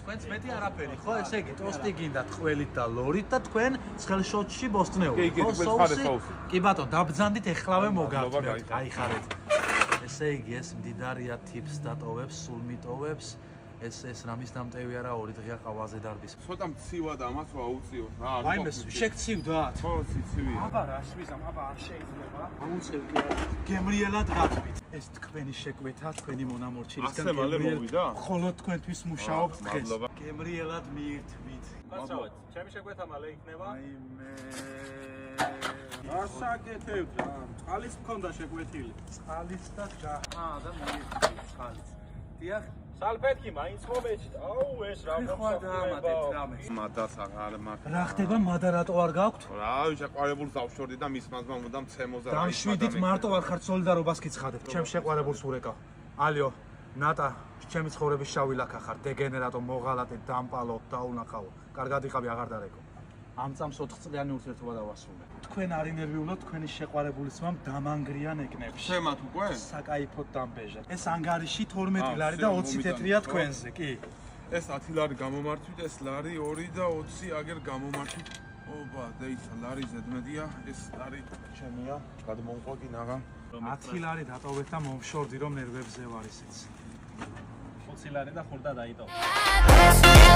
თქვენც მეტი არაფერი, ხო? ესე იგი, ტოსტი გინდათ ყველით და ლორით და თქვენ ცხელშოთში ბოსტნეული. ხო, სოუსი. კი ბატონო, დაბძანდით ეხლავე მოგავთ. აიხარეთ. ესე იგი, ეს მდიდარია tips დატოვებს, სულ მიტოვებს. ეს რამის დამტევი არა, 2 დღეა ყავაზე დარბის. ცოტა მცივა და ამას აუწიოთ რა. ვაიმე, შეგცივდათ. ხო, ცივია. აბა რა შვიზამ, აბა არ შეიძლება. აუწევ კი არა. გემრიელად გაწვით. ეს თქვენი შეკვეთა, თქვენი მონამორჩილისგან ასე მალე მოვიდა? მხოლოდ თქვენთვის მუშაობთ დღეს. მადლობა. გემრიელად მიირთმით. გასავეთ, ჩემი შეკვეთა მალე იქნება. აიმე. გასაკეთებთ რა. წყალიც მქონდა შეკვეთილი. წყალიც და და მიირთმით წყალიც. დიახ. სალფეტკი მაინც მომეჩით. აუ ეს რა მომსახურებაა. მადას აღარ მაქვს. რა ხდება, მადა რატო არ გაქვთ? რა, შეყვარებულს დავშორდი და მის მაზმა მუდამ ცემოზე. დამშვიდით მარტო არ ხართ სოლიდარობას გიცხადებთ. ჩემ შეყვარებულს ურეკა. ალიო, ნატა, ჩემი ცხოვრების შავი ლაქა ხარ, დეგენერატო, მოღალატე, დამპალო, დაუნახავო. კარგად იყავი, აღარ დარეკო. ამ წამს 4 წლიანი ურთიერთობა დავასრულე. თქვენ არ ინერვიულოთ თქვენი შეყვარებულის მამ დამანგრიან ეკნებში. შემათ უკვე? საკაიფოდ დამბეჟად. ეს ანგარიში 12 ლარი და 20 თეთრია თქვენზე, კი. ეს 10 ლარი გამომართვით, ეს ლარი 2 და 20 აგერ გამომართვით. ოპა, დეიცა, ლარი ზედმეტია, ეს ლარი ჩემია. გადმომყვა კი ნაღა. 10 ლარი დატოვეთ და მომშორდი რომ ნერვებზე ვარ ისიც. 20 ლარი და ხურდა დაიტოვე.